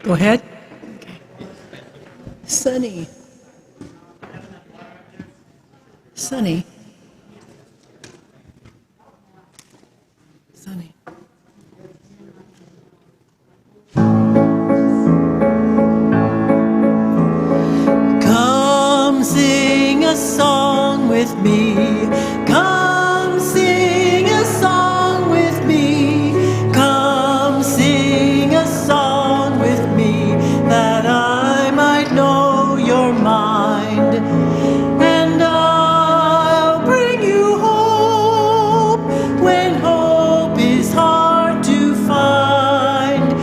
Go ahead. Sunny. Sunny. Sunny. Come sing a song with me. Come sing a song with me. Come sing a song with me, that I might know your mind. And I'll bring you hope when hope is hard to find.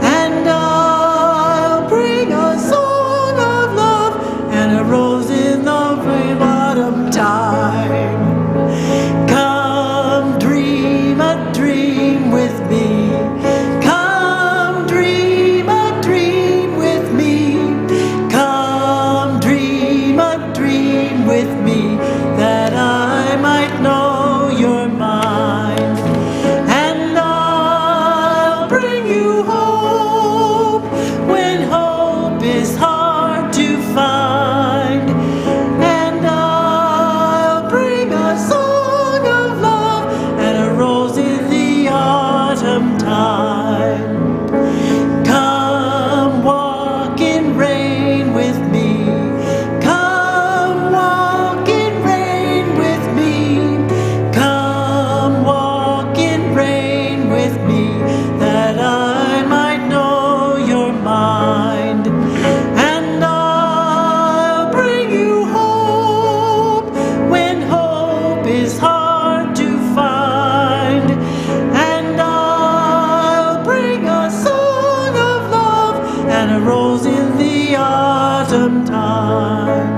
And I'll bring a song of love and a rose in the autumn time. Come dream a dream with me. Come dream a dream with me. Come dream a dream with me, that I might know your mind. And I'll bring you hope when hope is hard to find. And I'll bring a song of love and a rose in the autumn time. Come walk in rain with me. Come walk in rain with me. Come walk in rain with me, that I might know your mind. And I'll bring you hope when hope is hard to find. And I'll bring a song of love and a rose in the autumn time.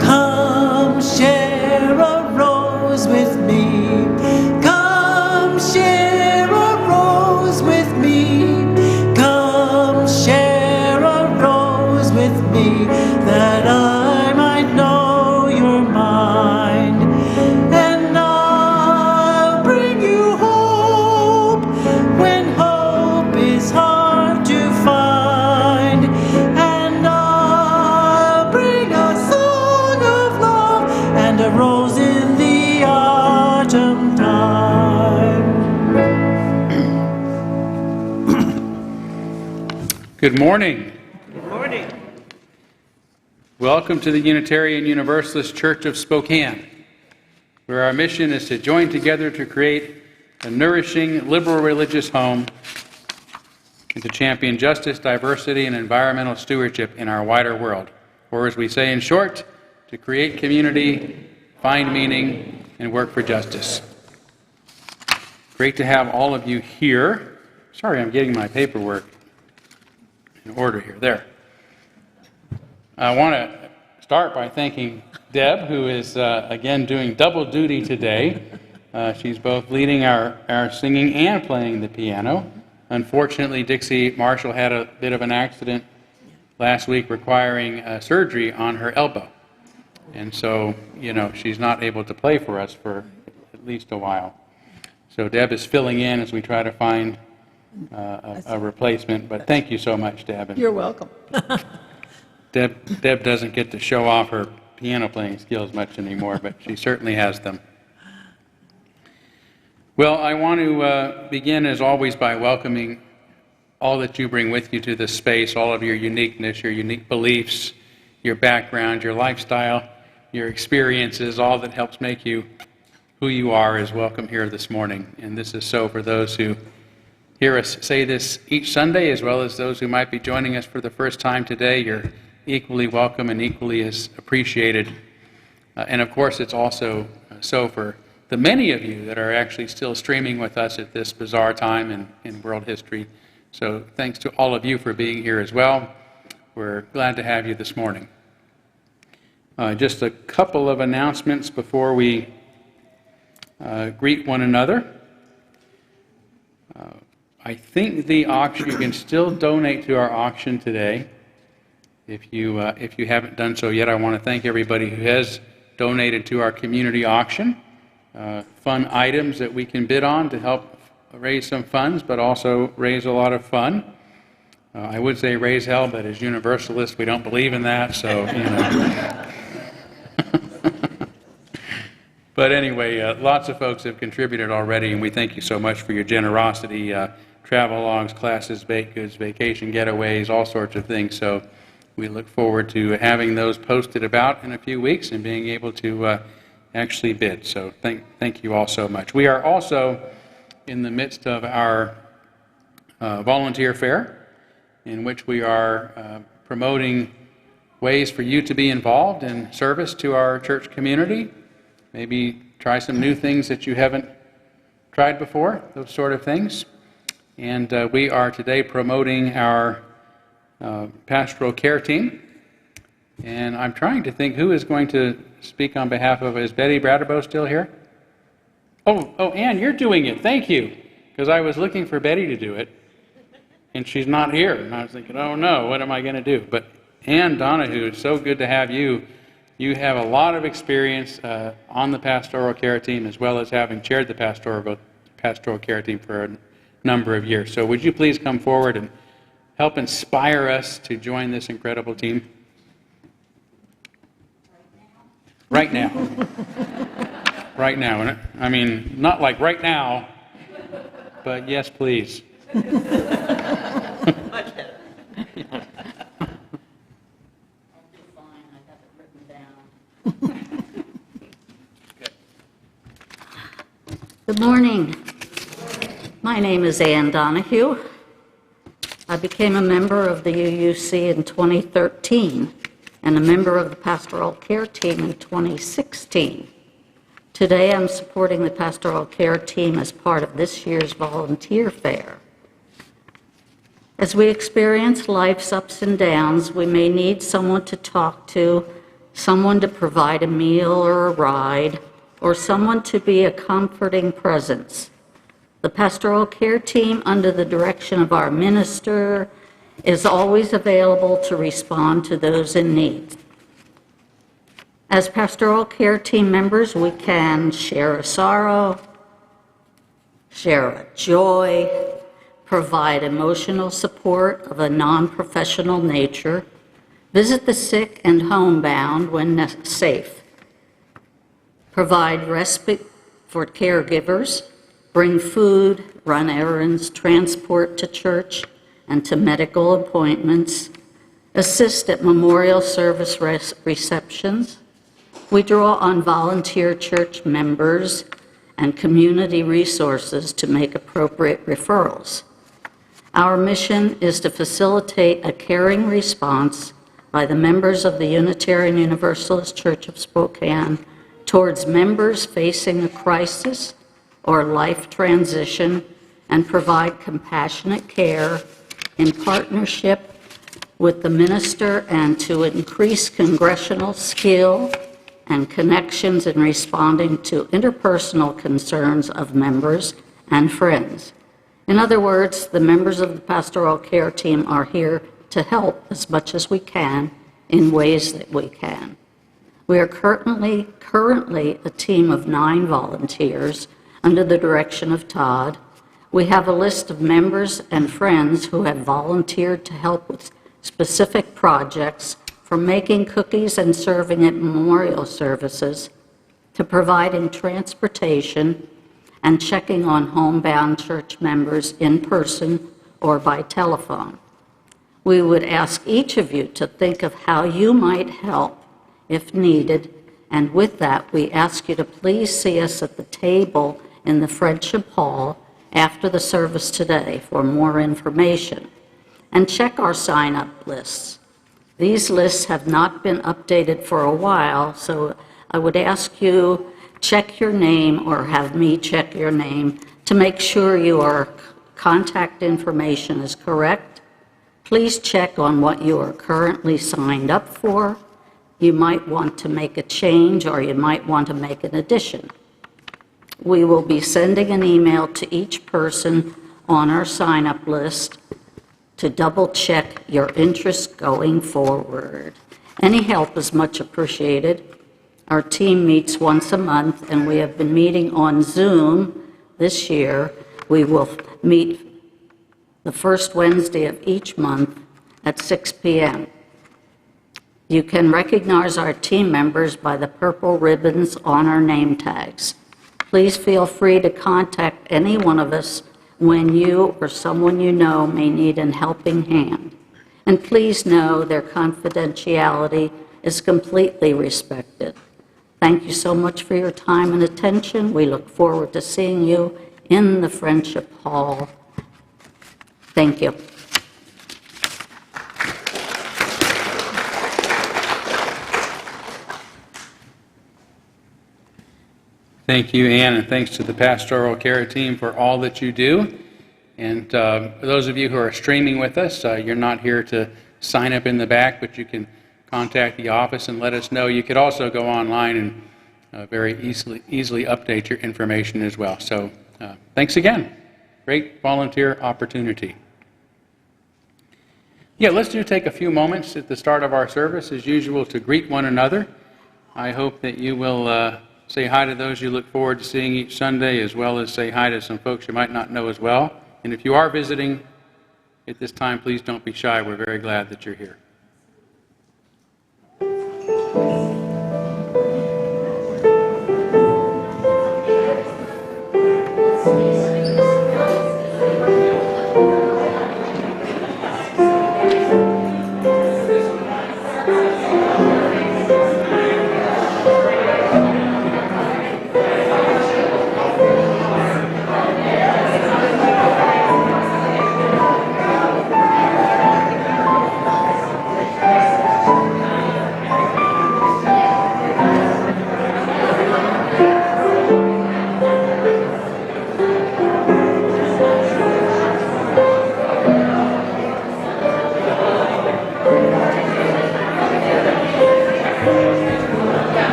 Come share a rose with me. Come share a rose with me. Come share a rose with me, that I might know your mind. And I'll bring you hope when hope is hard to find. And I'll bring a song of love and a rose in the autumn time. Good morning. Good morning. Welcome to the Unitarian Universalist Church of Spokane, where our mission is to join together to create a nourishing, liberal religious home and to champion justice, diversity, and environmental stewardship in our wider world. Or as we say in short, to create community, find meaning, and work for justice. Great to have all of you here. Sorry, I'm getting my paperwork in order here. There. I want to start by thanking Deb, who is again doing double duty today. She's both leading our singing and playing the piano. Unfortunately, Dixie Marshall had a bit of an accident last week requiring surgery on her elbow. And so, she's not able to play for us for at least a while. So Deb is filling in as we try to find a replacement. But thank you so much, Deb. And You're welcome. Deb doesn't get to show off her piano playing skills much anymore, but she certainly has them. Well, I want to begin, as always, by welcoming all that you bring with you to this space, all of your uniqueness, your unique beliefs, your background, your lifestyle, your experiences, all that helps make you who you are is welcome here this morning. And this is so for those who hear us say this each Sunday, as well as those who might be joining us for the first time today. You're equally welcome and equally as appreciated. And of course, it's also so for the many of you that are actually still streaming with us at this bizarre time in world history. So thanks to all of you for being here as well. We're glad to have you this morning. Just a couple of announcements before we greet one another. I think the auction, you can still donate to our auction today. If you haven't done so yet, I want to thank everybody who has donated to our community auction. Fun items that we can bid on to help raise some funds, but also raise a lot of fun. I would say raise hell, but as Universalists, we don't believe in that, so, you know. But anyway, lots of folks have contributed already, and we thank you so much for your generosity. Travelogues, classes, baked goods, vacation getaways, all sorts of things. So we look forward to having those posted about in a few weeks and being able to actually bid. So thank you all so much. We are also in the midst of our volunteer fair, in which we are promoting ways for you to be involved in service to our church community. Maybe try some new things that you haven't tried before, those sort of things. And we are today promoting our pastoral care team. And I'm trying to think who is going to speak on behalf of, is Betty Bratterbow still here? Oh, Ann, you're doing it. Thank you. Because I was looking for Betty to do it, and she's not here. And I was thinking, oh no, what am I going to do? But Ann Donahue, it's so good to have you. You have a lot of experience on the pastoral care team, as well as having chaired the pastoral care team for a number of years. So would you please come forward and help inspire us to join this incredible team? Right now. Right now. I mean, not like right now, but yes, please. Good morning. My name is Ann Donahue. I became a member of the UUC in 2013 and a member of the pastoral care team in 2016. Today I'm supporting the pastoral care team as part of this year's volunteer fair. As we experience life's ups and downs, we may need someone to talk to, someone to provide a meal or a ride, or someone to be a comforting presence. The pastoral care team, under the direction of our minister, is always available to respond to those in need. As pastoral care team members, we can share a sorrow, share a joy, provide emotional support of a non-professional nature, visit the sick and homebound when safe, provide respite for caregivers, bring food, run errands, transport to church and to medical appointments, assist at memorial service receptions. We draw on volunteer church members and community resources to make appropriate referrals. Our mission is to facilitate a caring response by the members of the Unitarian Universalist Church of Spokane towards members facing a crisis or life transition, and provide compassionate care in partnership with the minister, and to increase congregational skill and connections in responding to interpersonal concerns of members and friends. In other words, the members of the pastoral care team are here to help as much as we can in ways that we can. We are currently a team of 9 volunteers under the direction of Todd. We have a list of members and friends who have volunteered to help with specific projects, from making cookies and serving at memorial services to providing transportation and checking on homebound church members in person or by telephone. We would ask each of you to think of how you might help if needed, and with that, we ask you to please see us at the table in the Friendship Hall after the service today for more information. And check our sign-up lists. These lists have not been updated for a while, so I would ask you check your name or have me check your name to make sure your contact information is correct. Please check on what you are currently signed up for. You might want to make a change, or you might want to make an addition. We will be sending an email to each person on our sign-up list to double-check your interest going forward. Any help is much appreciated. Our team meets once a month, and we have been meeting on Zoom this year. We will meet the first Wednesday of each month at 6 p.m. You can recognize our team members by the purple ribbons on our name tags. Please feel free to contact any one of us when you or someone you know may need a helping hand. And please know their confidentiality is completely respected. Thank you so much for your time and attention. We look forward to seeing you in the Friendship Hall. Thank you. Thank you, Ann, and thanks to the Pastoral Care team for all that you do. And for those of you who are streaming with us, you're not here to sign up in the back, but you can contact the office and let us know. You could also go online and very easily update your information as well. So thanks again. Great volunteer opportunity. Yeah, let's take a few moments at the start of our service, as usual, to greet one another. I hope that you will say hi to those you look forward to seeing each Sunday, as well as say hi to some folks you might not know as well. And if you are visiting at this time, please don't be shy. We're very glad that you're here.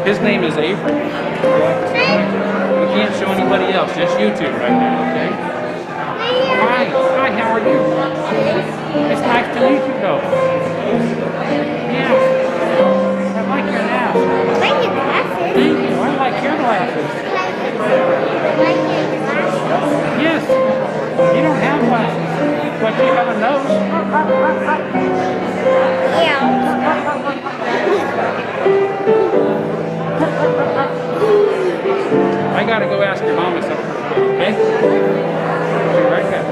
His name is Avery. We can't show anybody else, just you two right now, okay? Hi, how are you? It's nice to meet you, though. Yeah, I like your nails. I like your glasses. Thank you, I like your glasses. I like your glasses. Yes, you don't have glasses, but you have a nose. Yeah. I gotta go ask your mama something, okay? I'll be right back.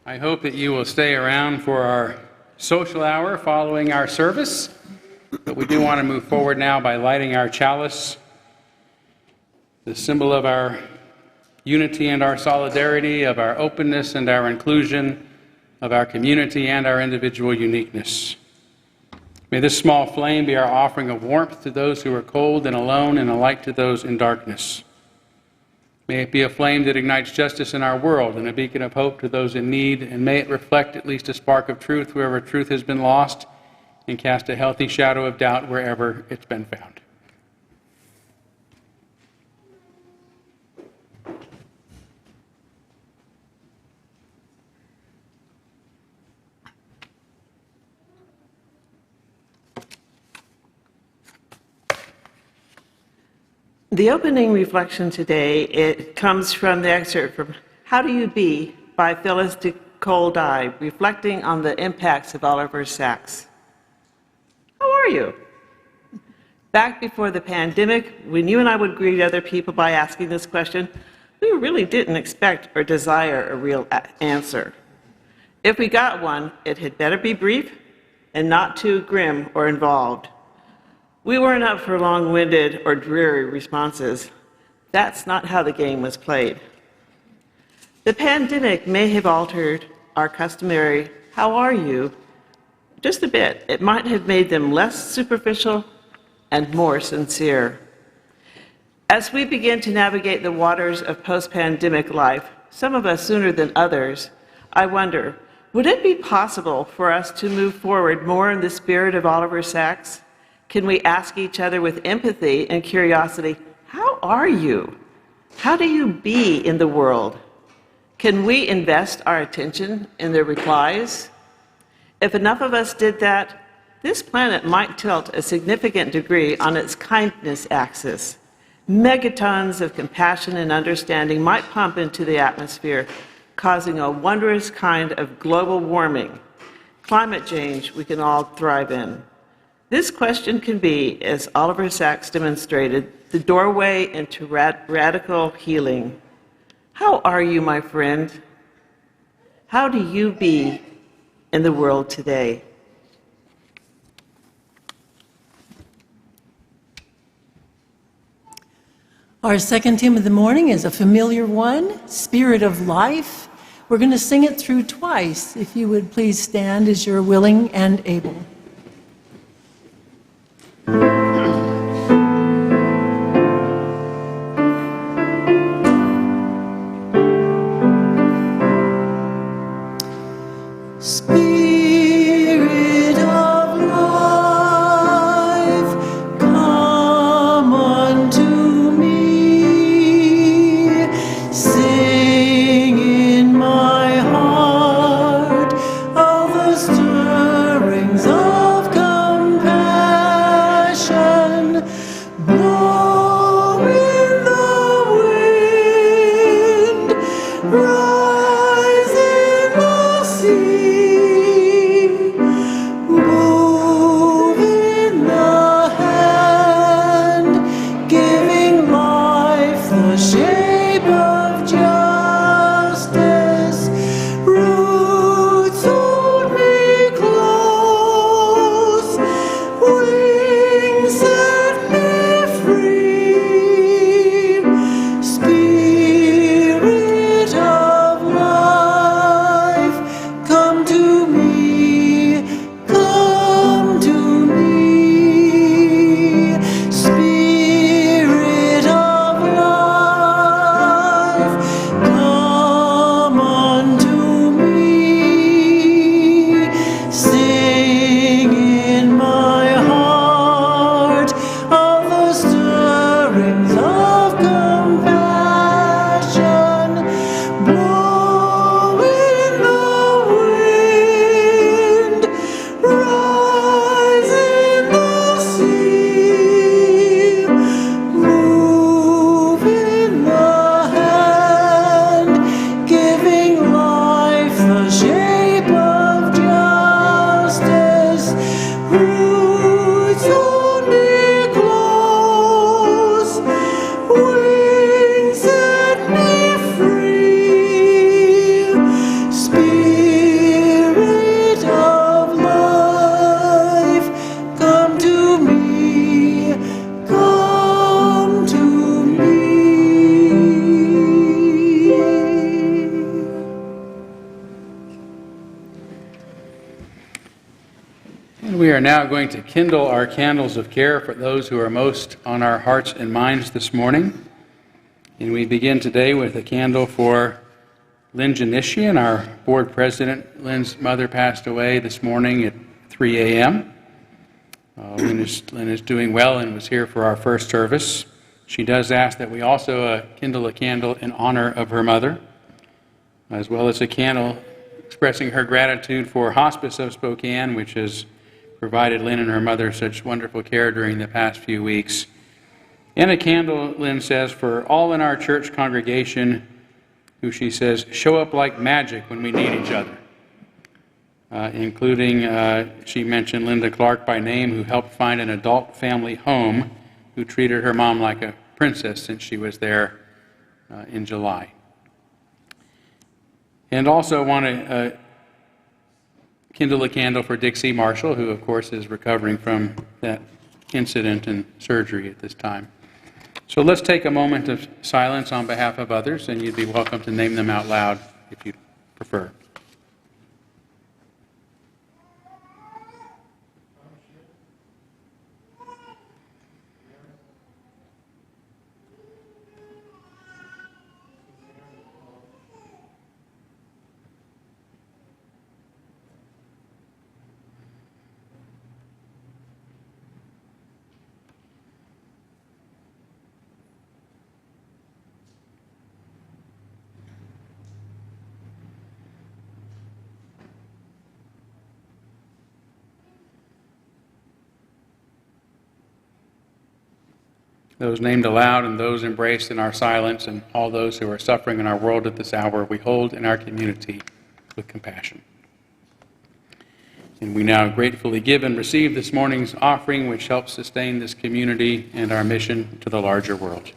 I hope that you will stay around for our social hour following our service, but we do want to move forward now by lighting our chalice, the symbol of our unity and our solidarity, of our openness and our inclusion, of our community and our individual uniqueness. May this small flame be our offering of warmth to those who are cold and alone, and a light to those in darkness. May it be a flame that ignites justice in our world and a beacon of hope to those in need, and may it reflect at least a spark of truth wherever truth has been lost, and cast a healthy shadow of doubt wherever it's been found. The opening reflection today, it comes from the excerpt from How Do You Be by Phyllis de Coldeye, reflecting on the impacts of Oliver Sacks. How are you? Back before the pandemic, when you and I would greet other people by asking this question, we really didn't expect or desire a real answer. If we got one, it had better be brief and not too grim or involved. We weren't up for long-winded or dreary responses. That's not how the game was played. The pandemic may have altered our customary, "How are you?" just a bit. It might have made them less superficial and more sincere. As we begin to navigate the waters of post-pandemic life, some of us sooner than others, I wonder, would it be possible for us to move forward more in the spirit of Oliver Sacks? Can we ask each other with empathy and curiosity, how are you? How do you be in the world? Can we invest our attention in their replies? If enough of us did that, this planet might tilt a significant degree on its kindness axis. Megatons of compassion and understanding might pump into the atmosphere, causing a wondrous kind of global warming, climate change we can all thrive in. This question can be, as Oliver Sacks demonstrated, the doorway into radical healing. How are you, my friend? How do you be in the world today? Our second hymn of the morning is a familiar one, Spirit of Life. We're going to sing it through twice. If you would please stand as you're willing and able. Spirit of life, come unto me. Sing in my heart of the stirrings of compassion. Blow in the wind, rise in the sea, move in the hand, giving life the shape of justice. Roots hold me close, wings set me free. Spirit of life, come to me, come to me. Spirit of life, are now going to kindle our candles of care for those who are most on our hearts and minds this morning. And we begin today with a candle for Lynn Janician, our board president. Lynn's mother passed away this morning at 3 a.m. Lynn is doing well and was here for our first service. She does ask that we also kindle a candle in honor of her mother, as well as a candle expressing her gratitude for Hospice of Spokane, which has provided Lynn and her mother such wonderful care during the past few weeks. And a candle, Lynn says, for all in our church congregation who, she says, show up like magic when we need each other. Including, she mentioned Linda Clark by name, who helped find an adult family home, who treated her mom like a princess since she was there in July. And also want to kindle a candle for Dixie Marshall, who of course is recovering from that incident and surgery at this time. So let's take a moment of silence on behalf of others, and you'd be welcome to name them out loud if you prefer. Those named aloud and those embraced in our silence, and all those who are suffering in our world at this hour, we hold in our community with compassion. And we now gratefully give and receive this morning's offering, which helps sustain this community and our mission to the larger world.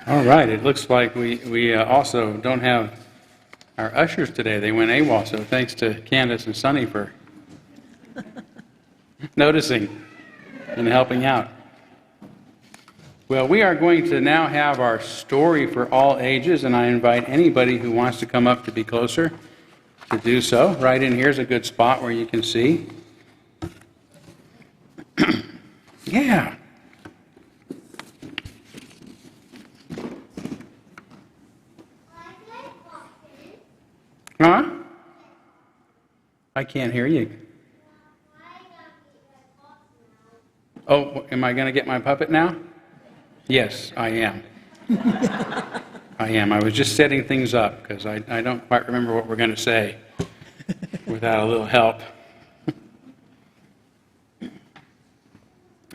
All right, it looks like we also don't have our ushers today. They went AWOL, so thanks to Candace and Sunny for noticing and helping out. Well, we are going to now have our story for all ages, and I invite anybody who wants to come up to be closer to do so. Right in here is a good spot where you can see. Yeah. Huh? I can't hear you. Oh, am I going to get my puppet now? Yes, I am. I am. I was just setting things up because I don't quite remember what we're going to say without a little help.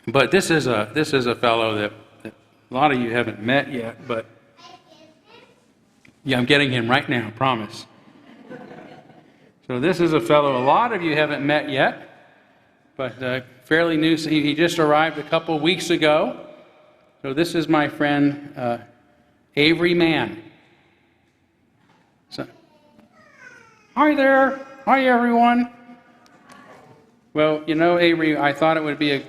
But this is a fellow that a lot of you haven't met yet, but Yeah, I'm getting him right now, promise. So this is a fellow a lot of you haven't met yet, but fairly new. He just arrived a couple weeks ago. So this is my friend Avery Mann. So, hi there. Hi, everyone. Well, you know, Avery, I thought it would be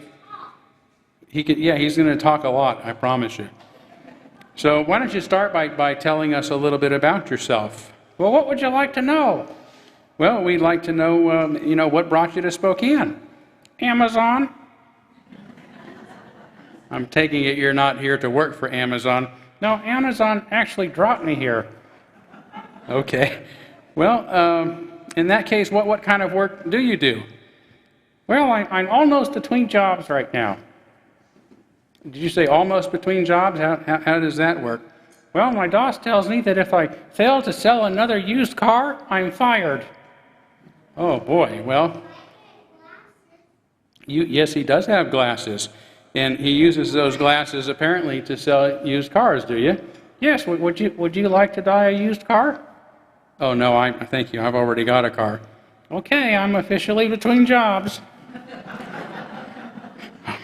he's going to talk a lot, I promise you. So why don't you start by telling us a little bit about yourself? Well, what would you like to know? Well, we'd like to know, what brought you to Spokane? Amazon. I'm taking it you're not here to work for Amazon. No, Amazon actually dropped me here. Okay. Well, in that case, what kind of work do you do? Well, I'm almost between jobs right now. Did you say almost between jobs? How does that work? Well, my boss tells me that if I fail to sell another used car, I'm fired. Oh, boy. Well, yes, he does have glasses. And he uses those glasses, apparently, to sell used cars, do you? Yes. Would you like to buy a used car? Oh, no, thank you. I've already got a car. Okay, I'm officially between jobs.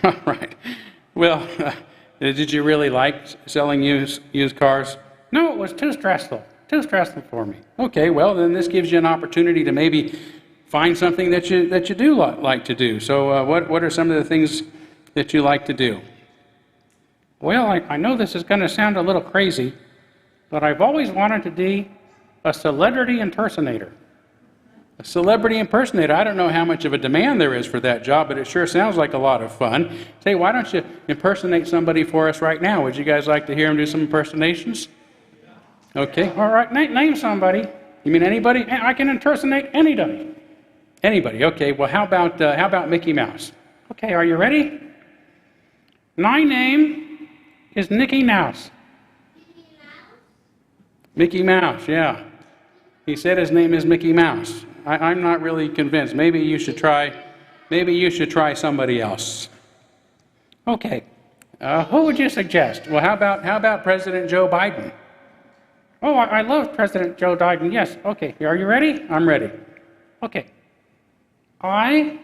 All right. Well, did you really like selling used cars? No, it was too stressful. Too stressful for me. Okay, well, then this gives you an opportunity to maybe find something that you do like to do. So what are some of the things that you like to do? Well, I know this is going to sound a little crazy, but I've always wanted to be a celebrity impersonator. A celebrity impersonator. I don't know how much of a demand there is for that job, but it sure sounds like a lot of fun. Say, why don't you impersonate somebody for us right now? Would you guys like to hear him do some impersonations? Okay, all right, name somebody. You mean anybody? I can impersonate anybody. Anybody, okay. Well, how about Mickey Mouse? Okay, are you ready? My name is Mickey Mouse. Mickey Mouse, yeah. He said his name is Mickey Mouse. I'm not really convinced. Maybe you should try somebody else. Okay. Who would you suggest? Well, how about President Joe Biden? Oh, I love President Joe Biden. Yes. Okay. Are you ready? I'm ready. Okay. I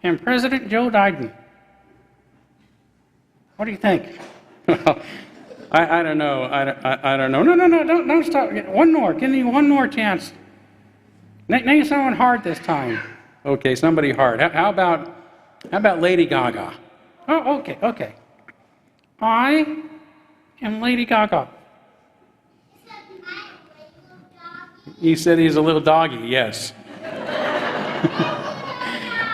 am President Joe Biden. What do you think? Well, I don't know. I don't know. No, don't stop. One more. Give me one more chance. Name someone hard this time. Okay, somebody hard. How about Lady Gaga? Oh, okay. I am Lady Gaga. He said he's a little doggy, yes.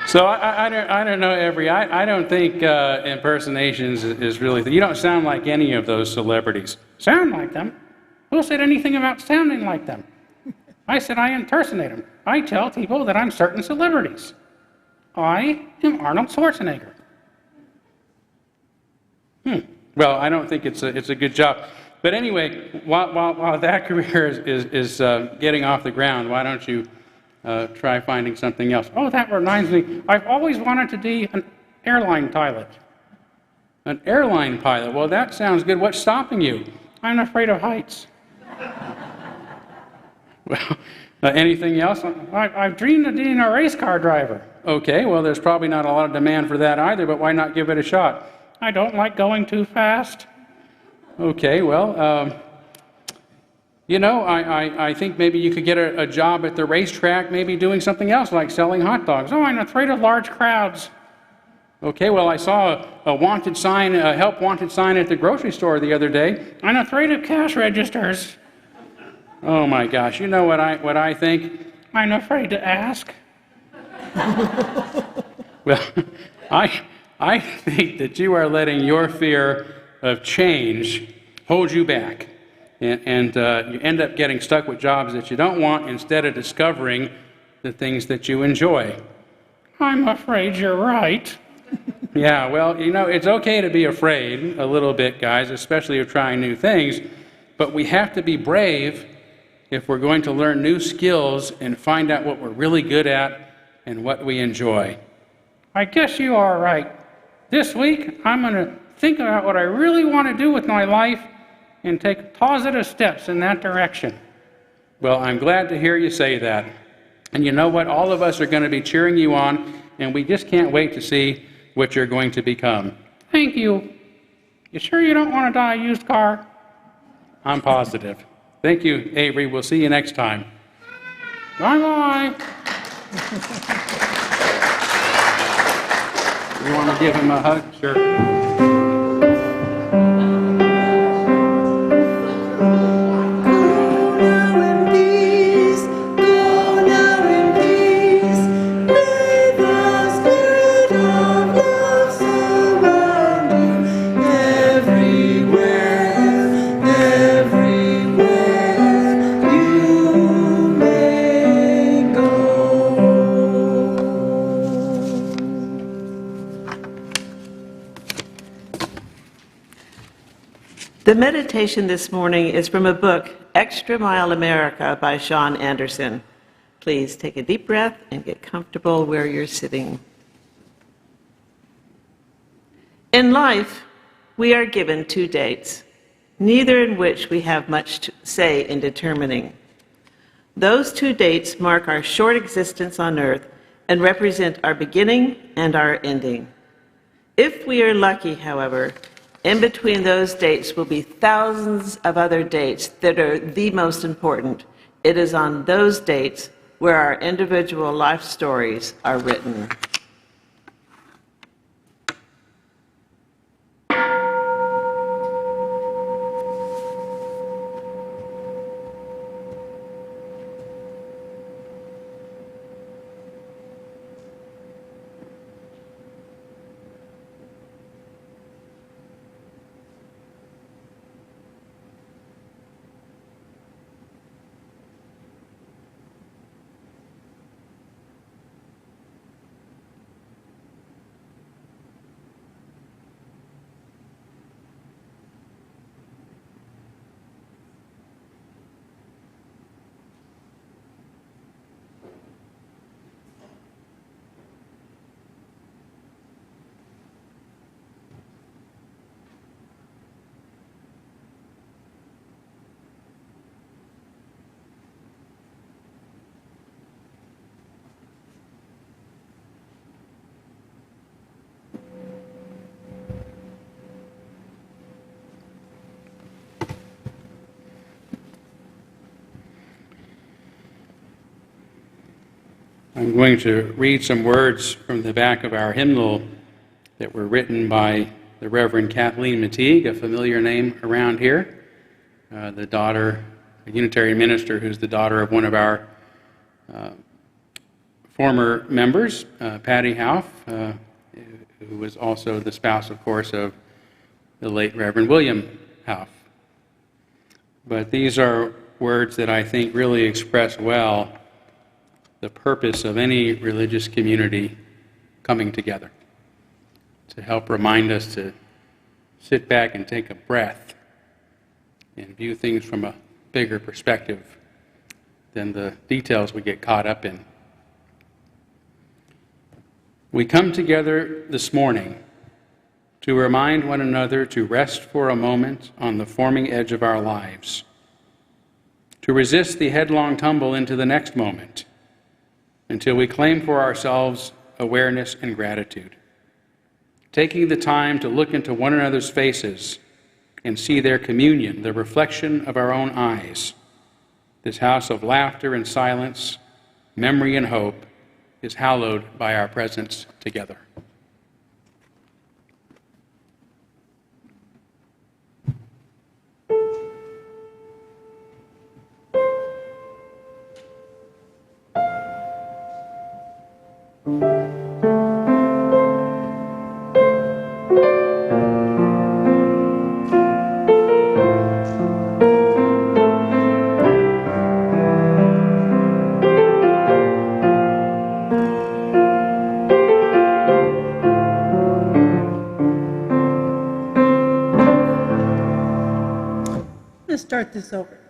So I don't know, Avery. I don't think impersonations is really... You don't sound like any of those celebrities. Sound like them? Who said anything about sounding like them? I said I impersonate them. I tell people that I'm certain celebrities. I am Arnold Schwarzenegger. Well, I don't think it's a good job. But anyway, while that career is getting off the ground, why don't you try finding something else? Oh, that reminds me. I've always wanted to be an airline pilot. An airline pilot? Well, that sounds good. What's stopping you? I'm afraid of heights. Well, anything else? I've dreamed of being a race car driver. Okay, well, there's probably not a lot of demand for that either, but why not give it a shot? I don't like going too fast. Okay, well, I think maybe you could get a job at the racetrack, maybe doing something else like selling hot dogs. Oh, I'm afraid of large crowds. Okay, well, I saw a wanted sign, a help wanted sign at the grocery store the other day. I'm afraid of cash registers. Oh my gosh, you know what I think? I'm afraid to ask. Well, I think that you are letting your fear of change hold you back. And you end up getting stuck with jobs that you don't want instead of discovering the things that you enjoy. I'm afraid you're right. Yeah, well, it's okay to be afraid a little bit, guys, especially of trying new things, but we have to be brave if we're going to learn new skills and find out what we're really good at and what we enjoy. I guess you are right. This week, I'm going to think about what I really want to do with my life and take positive steps in that direction. Well, I'm glad to hear you say that. And you know what? All of us are going to be cheering you on, and we just can't wait to see what you're going to become. Thank you. You sure you don't want to buy a used car? I'm positive. Thank you, Avery. We'll see you next time. Bye-bye. You want to give him a hug? Sure. The meditation this morning is from a book, Extra Mile America by Sean Anderson. Please take a deep breath and get comfortable where you're sitting. In life, we are given 2 dates, neither in which we have much to say in determining. Those 2 dates mark our short existence on earth and represent our beginning and our ending. If we are lucky, however, in between those dates will be thousands of other dates that are the most important. It is on those dates where our individual life stories are written. I'm going to read some words from the back of our hymnal that were written by the Reverend Kathleen Mateague, a familiar name around here, the daughter, a Unitarian minister who's the daughter of one of our former members, Patty Houff, who was also the spouse, of course, of the late Reverend William Houff. But these are words that I think really express well the purpose of any religious community coming together, to help remind us to sit back and take a breath and view things from a bigger perspective than the details we get caught up in. We come together this morning to remind one another to rest for a moment on the forming edge of our lives, to resist the headlong tumble into the next moment, until we claim for ourselves awareness and gratitude, taking the time to look into one another's faces and see their communion, the reflection of our own eyes. This house of laughter and silence, memory and hope, is hallowed by our presence together. Let's start this over.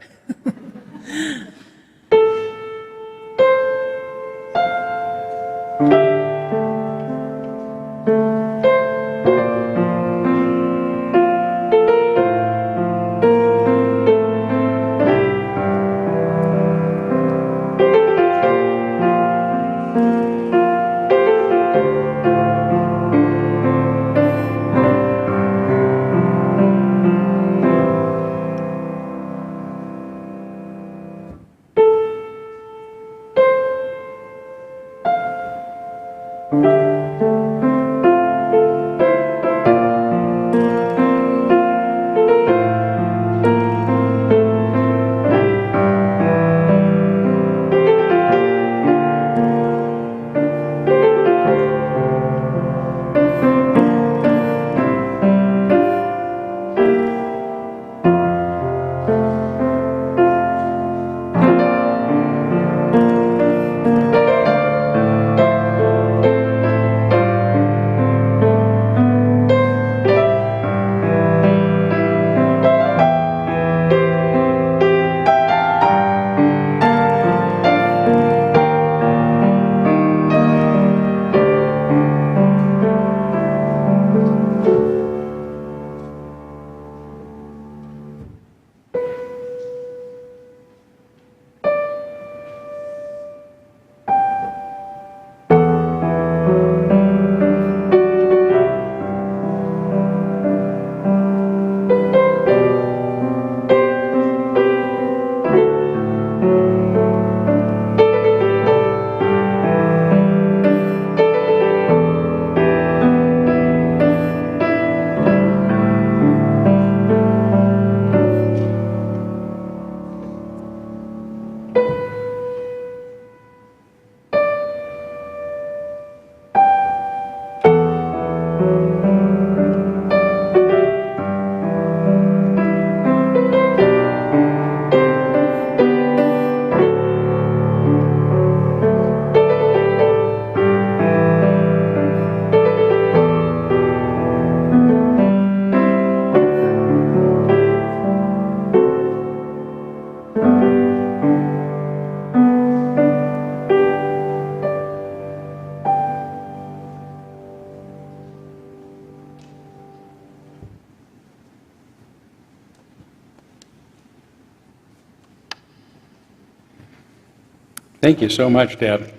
Thank you so much, Deb.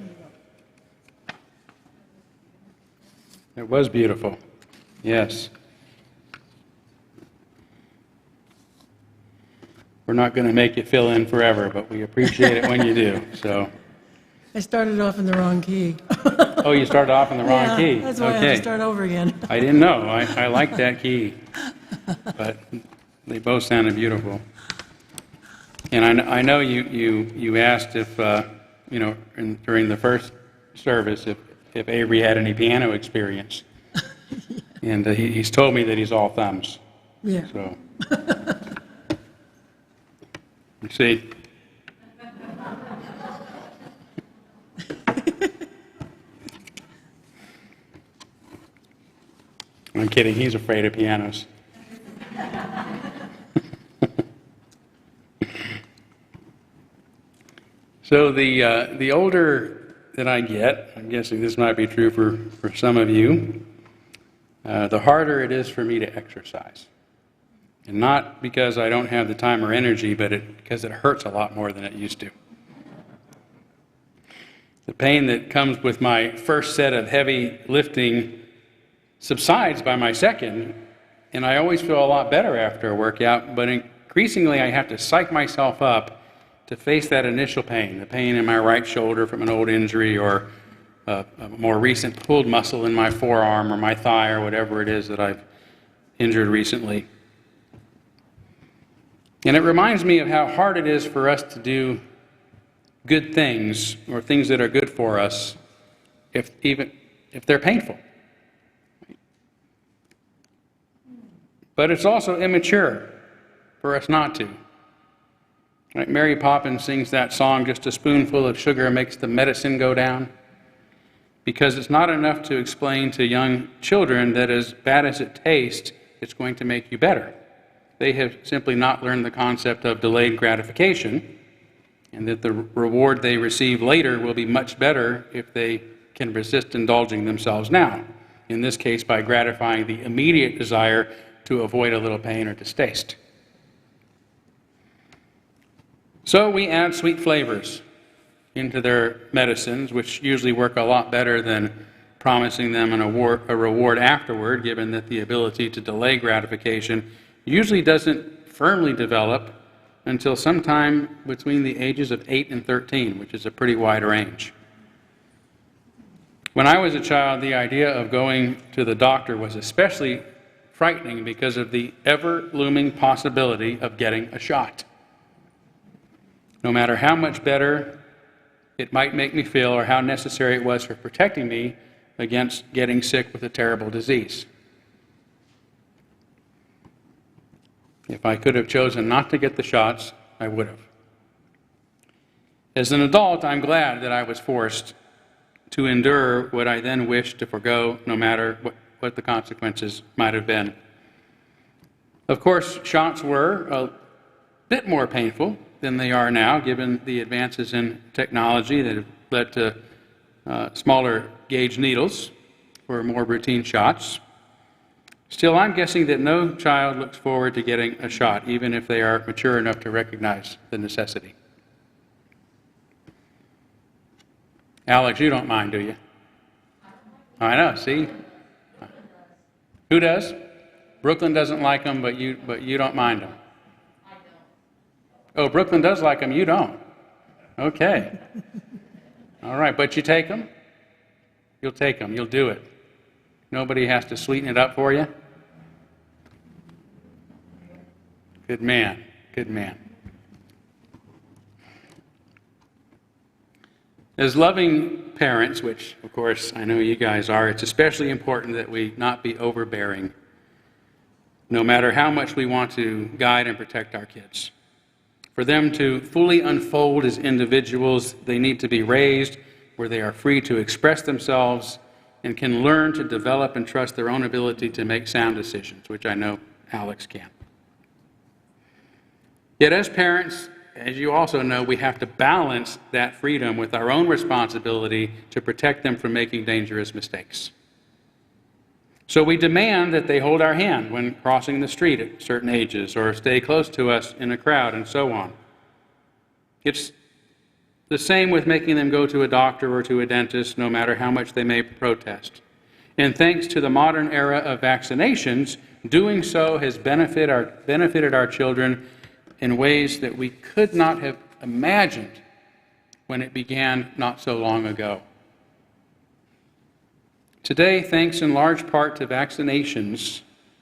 It was beautiful. Yes. We're not going to make you fill in forever, but we appreciate it when you do. So, I started off in the wrong key. oh, you started off in the wrong Yeah, key. that's why I Okay. have to start over again. I didn't know. I like that key, but they both sounded beautiful. And I know you asked if during the first service if Avery had any piano experience, and he's told me that he's all thumbs. Yeah. So, you see. I'm kidding. He's afraid of pianos. So the older that I get, I'm guessing this might be true for some of you, the harder it is for me to exercise. And not because I don't have the time or energy, but because it hurts a lot more than it used to. The pain that comes with my first set of heavy lifting subsides by my second, and I always feel a lot better after a workout, but increasingly I have to psych myself up to face that initial pain, the pain in my right shoulder from an old injury or a more recent pulled muscle in my forearm or my thigh or whatever it is that I've injured recently. And it reminds me of how hard it is for us to do good things or things that are good for us if they're painful. But it's also immature for us not to. Right? Mary Poppins sings that song, "Just a spoonful of sugar makes the medicine go down," because it's not enough to explain to young children that as bad as it tastes, it's going to make you better. They have simply not learned the concept of delayed gratification, and that the reward they receive later will be much better if they can resist indulging themselves now, in this case by gratifying the immediate desire to avoid a little pain or distaste. So we add sweet flavors into their medicines, which usually work a lot better than promising them a reward afterward, given that the ability to delay gratification usually doesn't firmly develop until sometime between the ages of 8 and 13, which is a pretty wide range. When I was a child, the idea of going to the doctor was especially frightening because of the ever-looming possibility of getting a shot. No matter how much better it might make me feel or how necessary it was for protecting me against getting sick with a terrible disease. If I could have chosen not to get the shots, I would have. As an adult, I'm glad that I was forced to endure what I then wished to forgo, no matter what the consequences might have been. Of course, shots were a bit more painful than they are now, given the advances in technology that have led to smaller gauge needles for more routine shots. Still, I'm guessing that no child looks forward to getting a shot, even if they are mature enough to recognize the necessity. Alex, you don't mind, do you? I know, see? Who does? Brooklyn doesn't like them, but you don't mind them. Oh, Brooklyn does like them, you don't. Okay. All right, but you take them? You'll take them, you'll do it. Nobody has to sweeten it up for you? Good man, good man. As loving parents, which of course I know you guys are, it's especially important that we not be overbearing, no matter how much we want to guide and protect our kids. For them to fully unfold as individuals, they need to be raised where they are free to express themselves and can learn to develop and trust their own ability to make sound decisions, which I know Alex can. Yet as parents, as you also know, we have to balance that freedom with our own responsibility to protect them from making dangerous mistakes. So we demand that they hold our hand when crossing the street at certain ages, or stay close to us in a crowd, and so on. It's the same with making them go to a doctor or to a dentist, no matter how much they may protest. And thanks to the modern era of vaccinations, doing so has benefited our children in ways that we could not have imagined when it began not so long ago. Today, thanks in large part to vaccinations,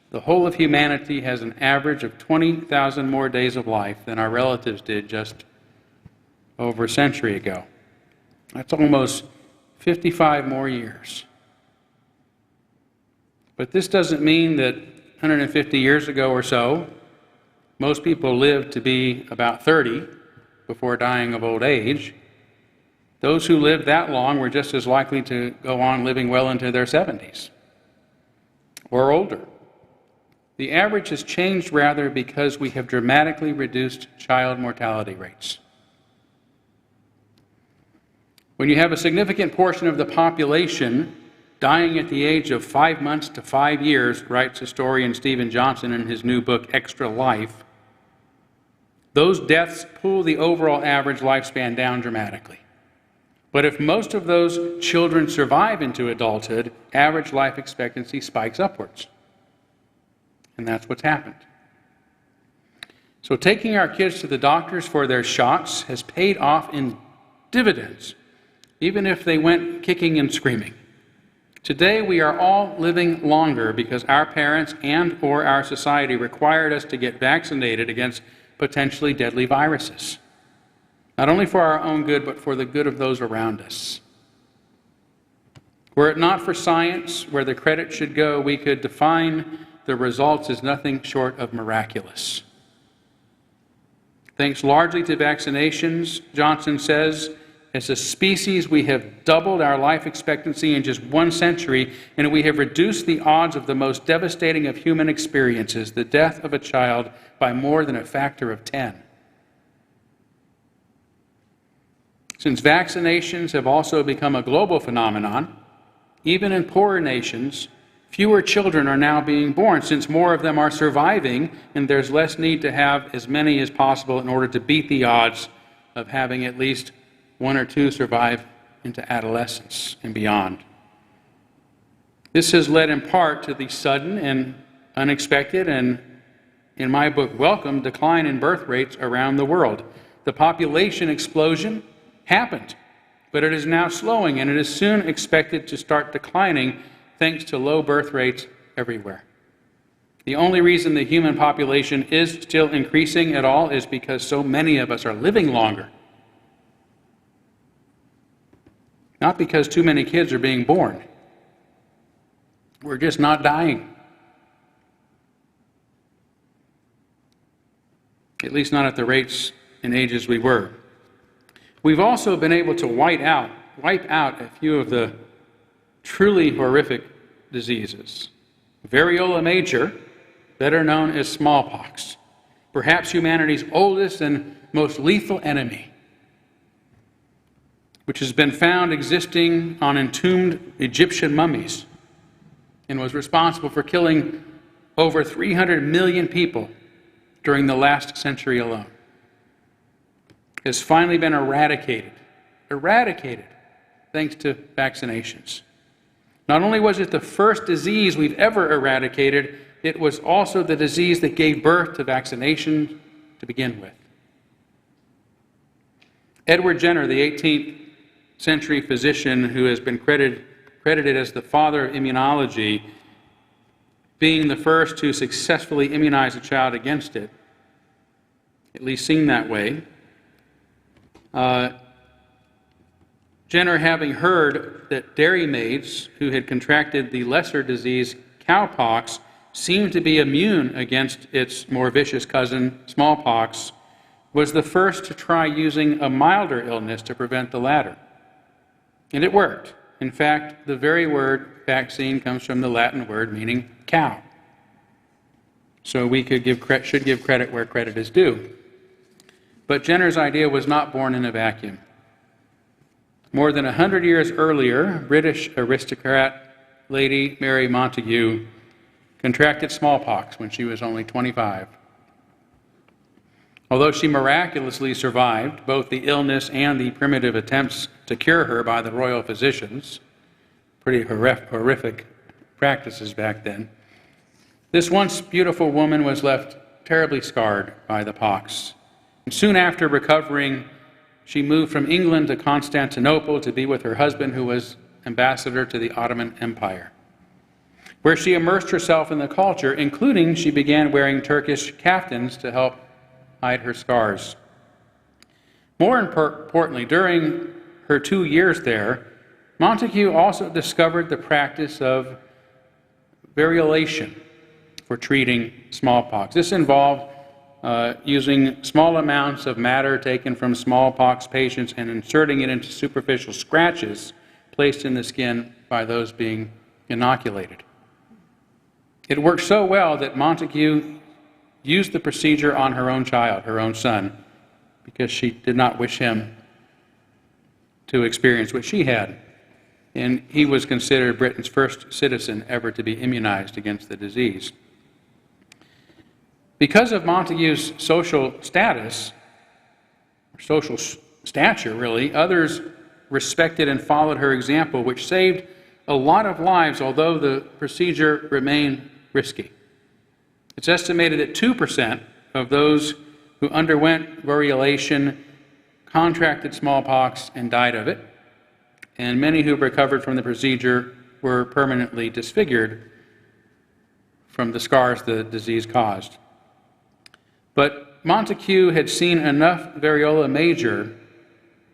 the whole of humanity has an average of 20,000 more days of life than our relatives did just over a century ago. That's almost 55 more years. But this doesn't mean that 150 years ago or so, most people lived to be about 30 before dying of old age. Those who lived that long were just as likely to go on living well into their 70s or older. The average has changed rather because we have dramatically reduced child mortality rates. When you have a significant portion of the population dying at the age of 5 months to 5 years, writes historian Stephen Johnson in his new book, Extra Life, those deaths pull the overall average lifespan down dramatically. But if most of those children survive into adulthood, average life expectancy spikes upwards. And that's what's happened. So taking our kids to the doctors for their shots has paid off in dividends, even if they went kicking and screaming. Today we are all living longer because our parents and or our society required us to get vaccinated against potentially deadly viruses. Not only for our own good, but for the good of those around us. Were it not for science, where the credit should go, we could define the results as nothing short of miraculous. Thanks largely to vaccinations, Johnson says, as a species we have doubled our life expectancy in just 1 century, and we have reduced the odds of the most devastating of human experiences, the death of a child, by more than a factor of 10. Since vaccinations have also become a global phenomenon, even in poorer nations, fewer children are now being born, since more of them are surviving, and there's less need to have as many as possible in order to beat the odds of having at least 1 or 2 survive into adolescence and beyond. This has led in part to the sudden and unexpected and, in my book, welcome decline in birth rates around the world. The population explosion happened, but it is now slowing, and it is soon expected to start declining thanks to low birth rates everywhere. The only reason the human population is still increasing at all is because so many of us are living longer. Not because too many kids are being born. We're just not dying. At least not at the rates and ages we were. We've also been able to wipe out a few of the truly horrific diseases. Variola major, better known as smallpox, perhaps humanity's oldest and most lethal enemy, which has been found existing on entombed Egyptian mummies and was responsible for killing over 300 million people during the last century alone, has finally been eradicated thanks to vaccinations. Not only was it the first disease we've ever eradicated, it was also the disease that gave birth to vaccination to begin with. Edward Jenner, the 18th century physician who has been credited as the father of immunology, being the first to successfully immunize a child against it, at least seen that way, Jenner, having heard that dairymaids who had contracted the lesser disease cowpox seemed to be immune against its more vicious cousin, smallpox, was the first to try using a milder illness to prevent the latter. And it worked. In fact, the very word vaccine comes from the Latin word meaning cow. So we should give credit where credit is due. But Jenner's idea was not born in a vacuum. More than 100 years earlier, British aristocrat Lady Mary Montagu contracted smallpox when she was only 25. Although she miraculously survived both the illness and the primitive attempts to cure her by the royal physicians, pretty horrific practices back then, this once beautiful woman was left terribly scarred by the pox. And soon after recovering, she moved from England to Constantinople to be with her husband, who was ambassador to the Ottoman Empire, where she immersed herself in the culture, including she began wearing Turkish kaftans to help hide her scars. More importantly, during her 2 years there, Montagu also discovered the practice of variolation for treating smallpox. This involved using small amounts of matter taken from smallpox patients and inserting it into superficial scratches placed in the skin by those being inoculated. It worked so well that Montagu used the procedure on her own child, her own son, because she did not wish him to experience what she had. And he was considered Britain's first citizen ever to be immunized against the disease. Because of Montagu's social status, or social stature really, others respected and followed her example, which saved a lot of lives, although the procedure remained risky. It's estimated that 2% of those who underwent variolation contracted smallpox and died of it, and many who recovered from the procedure were permanently disfigured from the scars the disease caused. But Montagu had seen enough variola major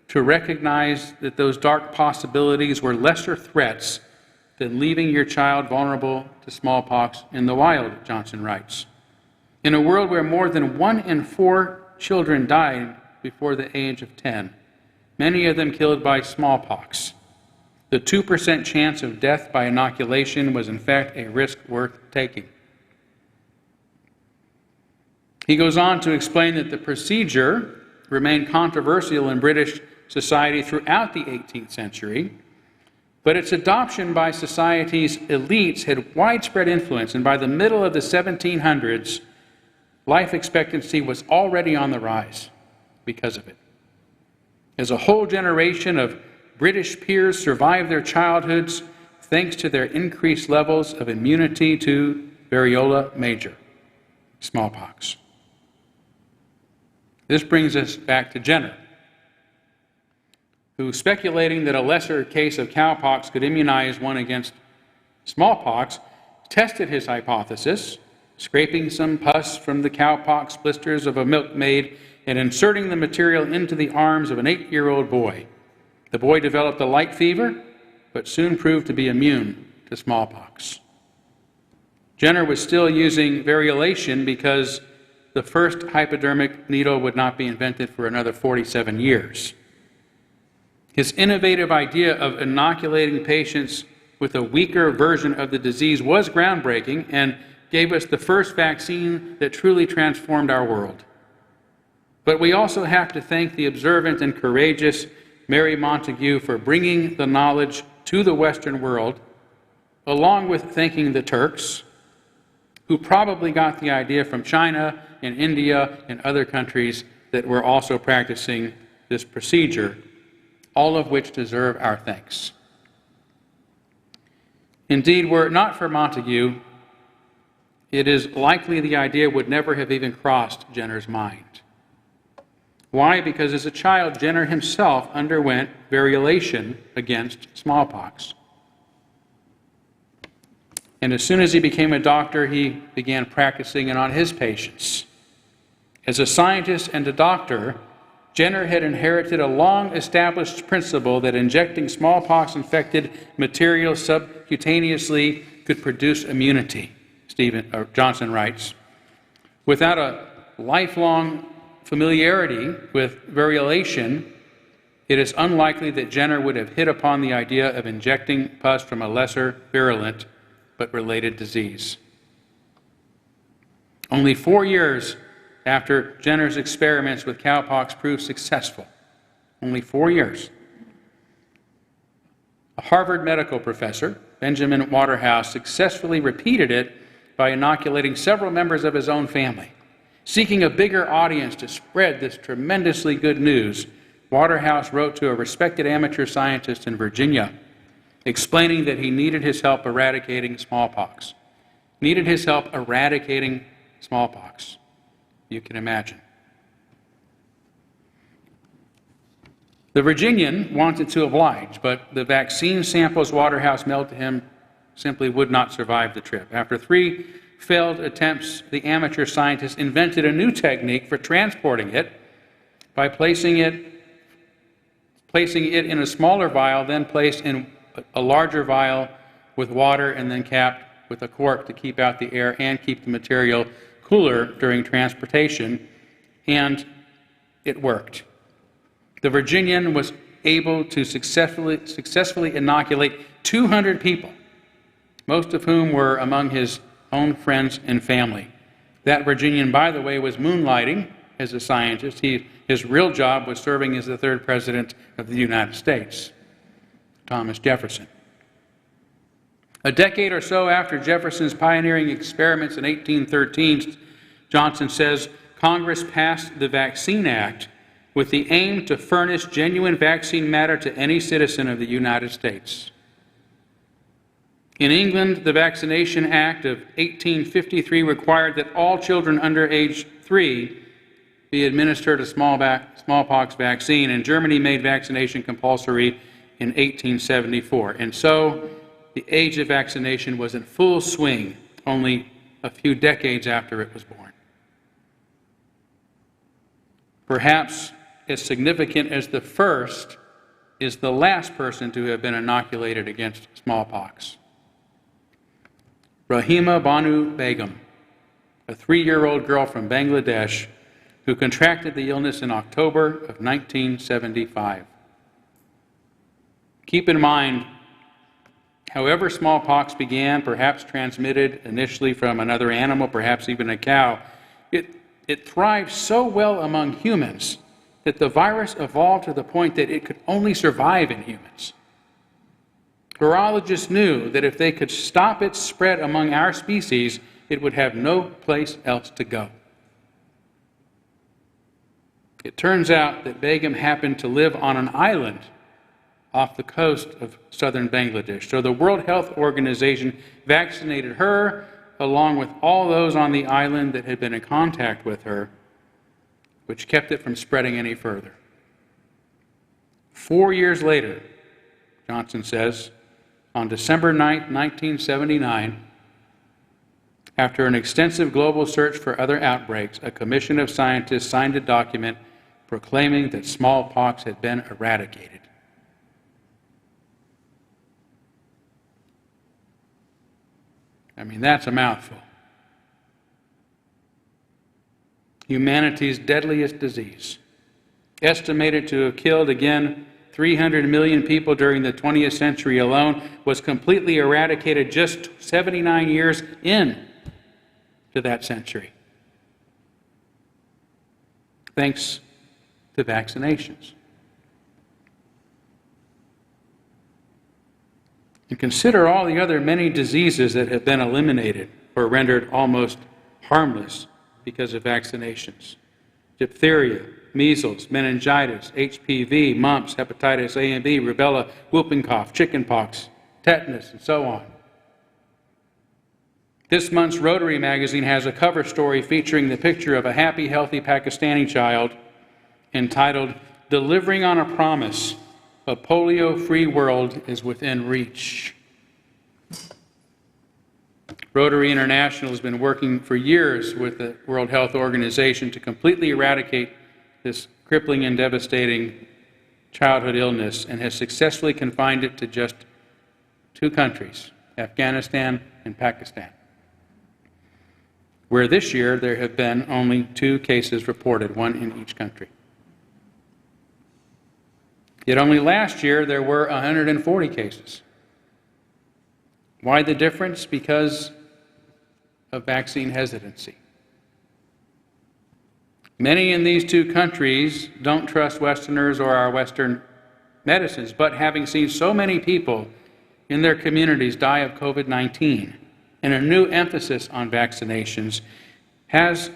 to recognize that those dark possibilities were lesser threats than leaving your child vulnerable to smallpox in the wild, Johnson writes. In a world where more than 1 in 4 children died before the age of 10, many of them killed by smallpox, the 2% chance of death by inoculation was in fact a risk worth taking. He goes on to explain that the procedure remained controversial in British society throughout the 18th century, but its adoption by society's elites had widespread influence, and by the middle of the 1700s, life expectancy was already on the rise because of it. As a whole generation of British peers survived their childhoods thanks to their increased levels of immunity to variola major, smallpox. This brings us back to Jenner, who, speculating that a lesser case of cowpox could immunize one against smallpox, tested his hypothesis, scraping some pus from the cowpox blisters of a milkmaid and inserting the material into the arms of an 8-year-old boy. The boy developed a light fever, but soon proved to be immune to smallpox. Jenner was still using variolation because the first hypodermic needle would not be invented for another 47 years. His innovative idea of inoculating patients with a weaker version of the disease was groundbreaking and gave us the first vaccine that truly transformed our world. But we also have to thank the observant and courageous Mary Montagu for bringing the knowledge to the Western world, along with thanking the Turks, who probably got the idea from China and India and other countries that were also practicing this procedure, all of which deserve our thanks. Indeed, were it not for Montagu, it is likely the idea would never have even crossed Jenner's mind. Why? Because as a child, Jenner himself underwent variolation against smallpox. And as soon as he became a doctor, he began practicing it on his patients. As a scientist and a doctor, Jenner had inherited a long-established principle that injecting smallpox-infected material subcutaneously could produce immunity, Johnson writes. Without a lifelong familiarity with variolation, it is unlikely that Jenner would have hit upon the idea of injecting pus from a lesser virulent but related disease. Only 4 years after Jenner's experiments with cowpox proved successful, only 4 years, a Harvard medical professor, Benjamin Waterhouse, successfully repeated it by inoculating several members of his own family. Seeking a bigger audience to spread this tremendously good news, Waterhouse wrote to a respected amateur scientist in Virginia, explaining that he needed his help eradicating smallpox. Needed his help eradicating smallpox. You can imagine. The Virginian wanted to oblige, but the vaccine samples Waterhouse mailed to him simply would not survive the trip. After 3 failed attempts, the amateur scientist invented a new technique for transporting it by placing it in a smaller vial, then placed in a larger vial with water, and then capped with a cork to keep out the air and keep the material cooler during transportation, and it worked. The Virginian was able to successfully inoculate 200 people, most of whom were among his own friends and family. That Virginian, by the way, was moonlighting as a scientist. His real job was serving as the 3rd president of the United States, Thomas Jefferson. A decade or so after Jefferson's pioneering experiments in 1813, Johnson says, Congress passed the Vaccine Act with the aim to furnish genuine vaccine matter to any citizen of the United States. In England, the Vaccination Act of 1853 required that all children under age 3 be administered a smallpox vaccine, and Germany made vaccination compulsory in 1874. And so, the age of vaccination was in full swing only a few decades after it was born. Perhaps as significant as the first is the last person to have been inoculated against smallpox. Rahima Banu Begum, a 3-year-old girl from Bangladesh who contracted the illness in October of 1975. Keep in mind, however smallpox began, perhaps transmitted initially from another animal, perhaps even a cow, it thrived so well among humans that the virus evolved to the point that it could only survive in humans. Virologists knew that if they could stop its spread among our species, it would have no place else to go. It turns out that Begum happened to live on an island off the coast of southern Bangladesh. So the World Health Organization vaccinated her along with all those on the island that had been in contact with her, which kept it from spreading any further. 4 years later, Johnson says, on December 9, 1979, after an extensive global search for other outbreaks, a commission of scientists signed a document proclaiming that smallpox had been eradicated. I mean, that's a mouthful. Humanity's deadliest disease, estimated to have killed, again, 300 million people during the 20th century alone, was completely eradicated just 79 years in to that century, thanks to vaccinations. And consider all the other many diseases that have been eliminated or rendered almost harmless because of vaccinations. Diphtheria, measles, meningitis, HPV, mumps, hepatitis A and B, rubella, whooping cough, chickenpox, tetanus, and so on. This month's Rotary magazine has a cover story featuring the picture of a happy, healthy Pakistani child entitled, "Delivering on a Promise, a polio-free world is within reach." Rotary International has been working for years with the World Health Organization to completely eradicate this crippling and devastating childhood illness and has successfully confined it to just 2 countries, Afghanistan and Pakistan, where this year there have been only 2 cases reported, 1 in each country. Yet only last year there were 140 cases. Why the difference? Because of vaccine hesitancy. Many in these 2 countries don't trust Westerners or our Western medicines, but having seen so many people in their communities die of COVID-19 and a new emphasis on vaccinations has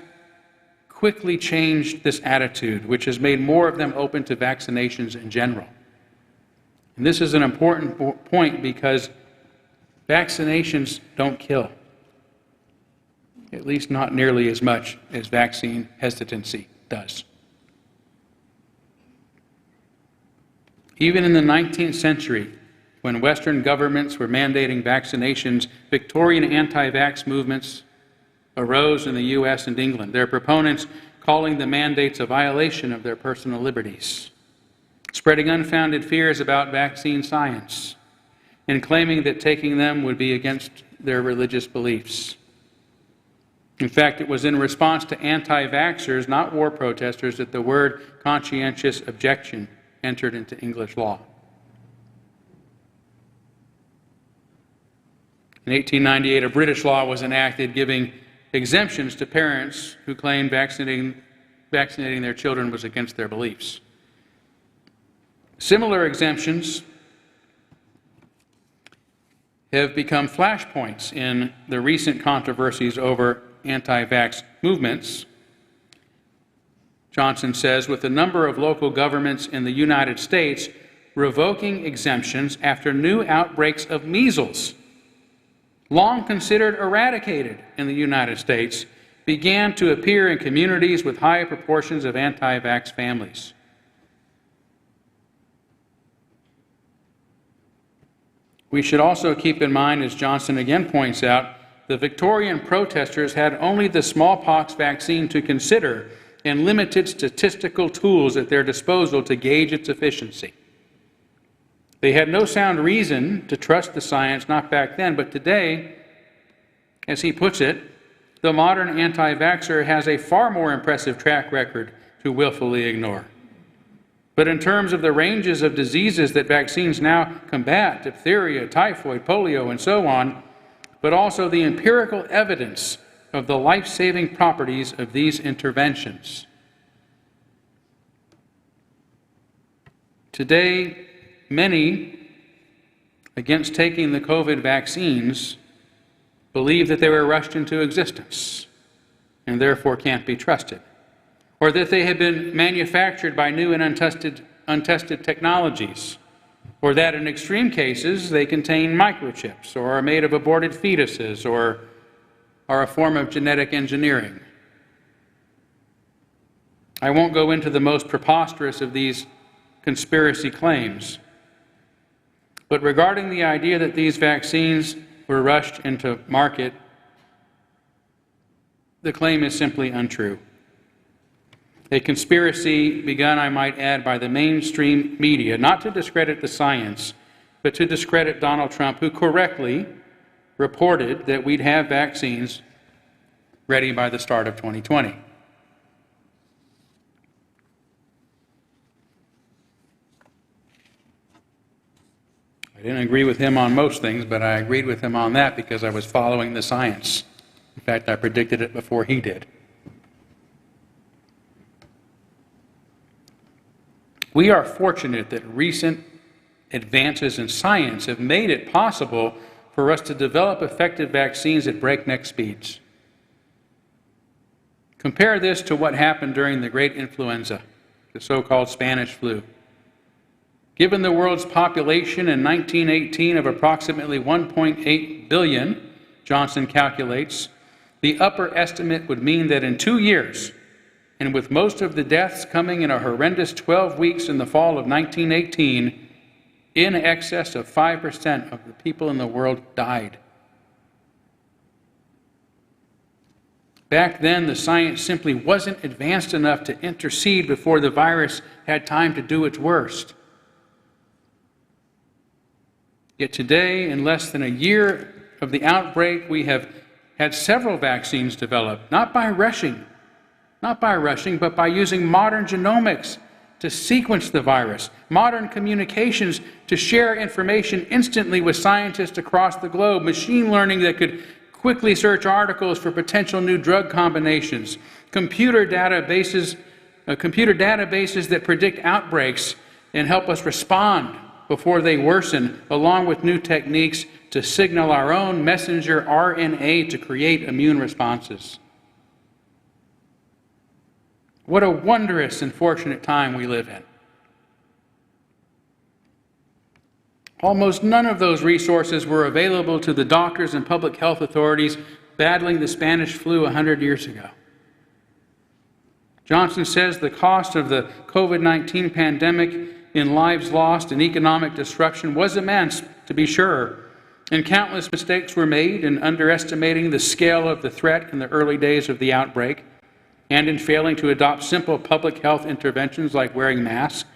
quickly changed this attitude, which has made more of them open to vaccinations in general. And this is an important point because vaccinations don't kill, at least not nearly as much as vaccine hesitancy does. Even in the 19th century, when Western governments were mandating vaccinations, Victorian anti-vax movements arose in the US and England, their proponents calling the mandates a violation of their personal liberties, spreading unfounded fears about vaccine science, and claiming that taking them would be against their religious beliefs. In fact, it was in response to anti-vaxxers, not war protesters, that the word conscientious objection entered into English law. In 1898, a British law was enacted giving exemptions to parents who claimed vaccinating their children was against their beliefs. Similar exemptions have become flashpoints in the recent controversies over anti-vax movements. Johnson says, with a number of local governments in the United States revoking exemptions after new outbreaks of measles, long considered eradicated in the United States, began to appear in communities with high proportions of anti-vax families. We should also keep in mind, as Johnson again points out, the Victorian protesters had only the smallpox vaccine to consider and limited statistical tools at their disposal to gauge its efficiency. They had no sound reason to trust the science, not back then, but today, as he puts it, the modern anti-vaxxer has a far more impressive track record to willfully ignore. But in terms of the ranges of diseases that vaccines now combat, diphtheria, typhoid, polio, and so on, but also the empirical evidence of the life-saving properties of these interventions. Today, many, against taking the COVID vaccines, believe that they were rushed into existence and therefore can't be trusted, or that they have been manufactured by new and untested technologies, or that in extreme cases they contain microchips or are made of aborted fetuses or are a form of genetic engineering. I won't go into the most preposterous of these conspiracy claims, but regarding the idea that these vaccines were rushed into market, the claim is simply untrue. A conspiracy begun, I might add, by the mainstream media, not to discredit the science, but to discredit Donald Trump, who correctly reported that we'd have vaccines ready by the start of 2020. I didn't agree with him on most things, but I agreed with him on that because I was following the science. In fact, I predicted it before he did. We are fortunate that recent advances in science have made it possible for us to develop effective vaccines at breakneck speeds. Compare this to what happened during the Great Influenza, the so-called Spanish flu. Given the world's population in 1918 of approximately 1.8 billion, Johnson calculates, the upper estimate would mean that in 2 years, and with most of the deaths coming in a horrendous 12 weeks in the fall of 1918, in excess of 5% of the people in the world died. Back then, the science simply wasn't advanced enough to intercede before the virus had time to do its worst. Yet today, in less than a year of the outbreak, we have had several vaccines developed, not by rushing, but by using modern genomics to sequence the virus, modern communications to share information instantly with scientists across the globe, machine learning that could quickly search articles for potential new drug combinations, computer databases that predict outbreaks and help us respond before they worsen, along with new techniques to signal our own messenger RNA to create immune responses. What a wondrous and fortunate time we live in. Almost none of those resources were available to the doctors and public health authorities battling the Spanish flu 100 years ago. Johnson says the cost of the COVID-19 pandemic in lives lost and economic disruption was immense, to be sure, and countless mistakes were made in underestimating the scale of the threat in the early days of the outbreak and in failing to adopt simple public health interventions like wearing masks.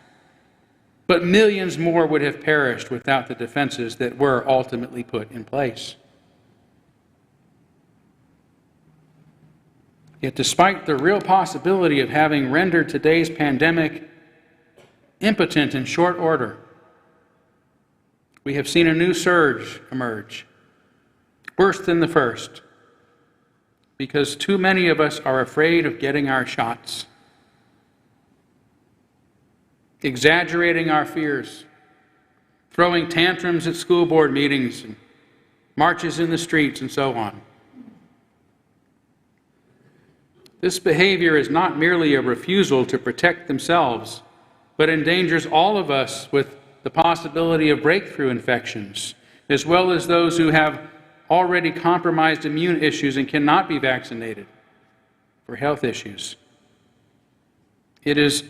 But millions more would have perished without the defenses that were ultimately put in place. Yet despite the real possibility of having rendered today's pandemic impotent in short order, we have seen a new surge emerge, worse than the first, because too many of us are afraid of getting our shots, exaggerating our fears, throwing tantrums at school board meetings and marches in the streets and so on. This behavior is not merely a refusal to protect themselves, but endangers all of us with the possibility of breakthrough infections, as well as those who have already compromised immune issues and cannot be vaccinated for health issues. It is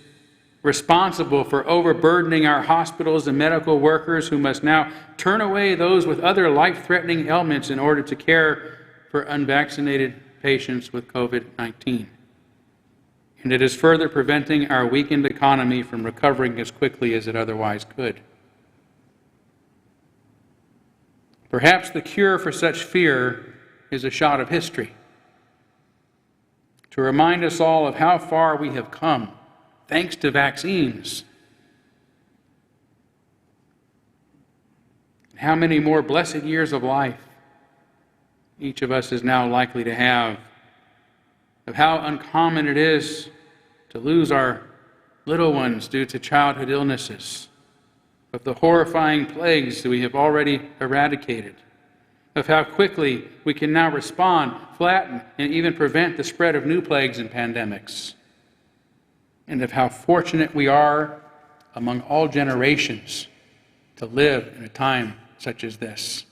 responsible for overburdening our hospitals and medical workers who must now turn away those with other life-threatening ailments in order to care for unvaccinated patients with COVID-19. And it is further preventing our weakened economy from recovering as quickly as it otherwise could. Perhaps the cure for such fear is a shot of history, to remind us all of how far we have come thanks to vaccines. How many more blessed years of life each of us is now likely to have, of how uncommon it is to lose our little ones due to childhood illnesses, of the horrifying plagues that we have already eradicated, of how quickly we can now respond, flatten, and even prevent the spread of new plagues and pandemics, and of how fortunate we are among all generations to live in a time such as this.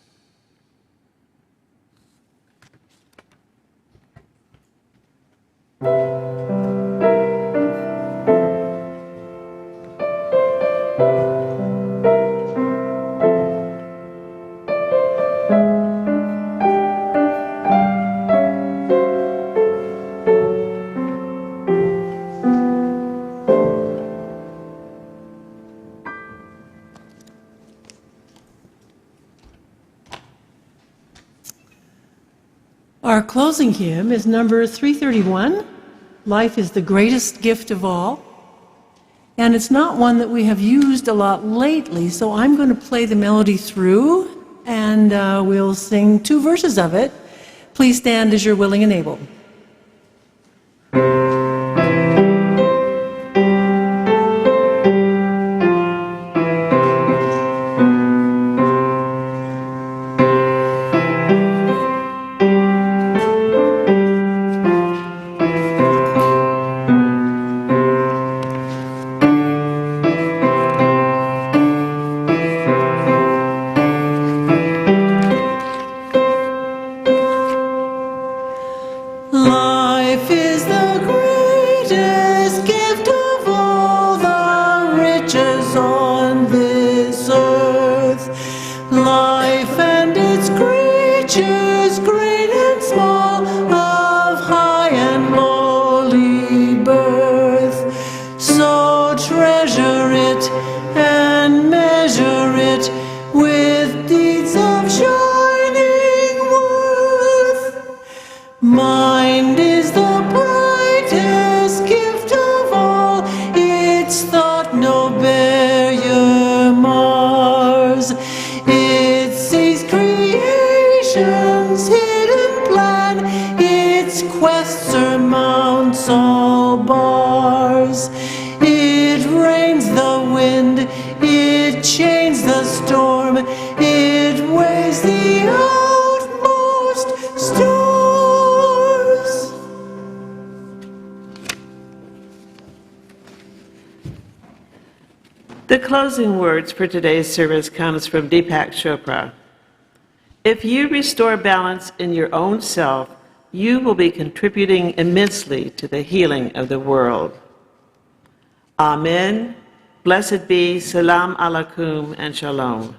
Our closing hymn is number 331, Life is the Greatest Gift of All. And it's not one that we have used a lot lately, so I'm going to play the melody through, and we'll sing 2 verses of it. Please stand as you're willing and able. Life is the greatest gift of all the riches on this earth. Life and its creatures, great and small, of high Mind is the brightest gift of all. Its thought no barrier mars. It sees creation's hidden plan. Its quest surmounts all bars. It rains the wind. It chains the storm. It weighs the outmost stars. The closing words for today's service comes from Deepak Chopra. If you restore balance in your own self, you will be contributing immensely to the healing of the world. Amen. Blessed be, salam alaikum, and shalom.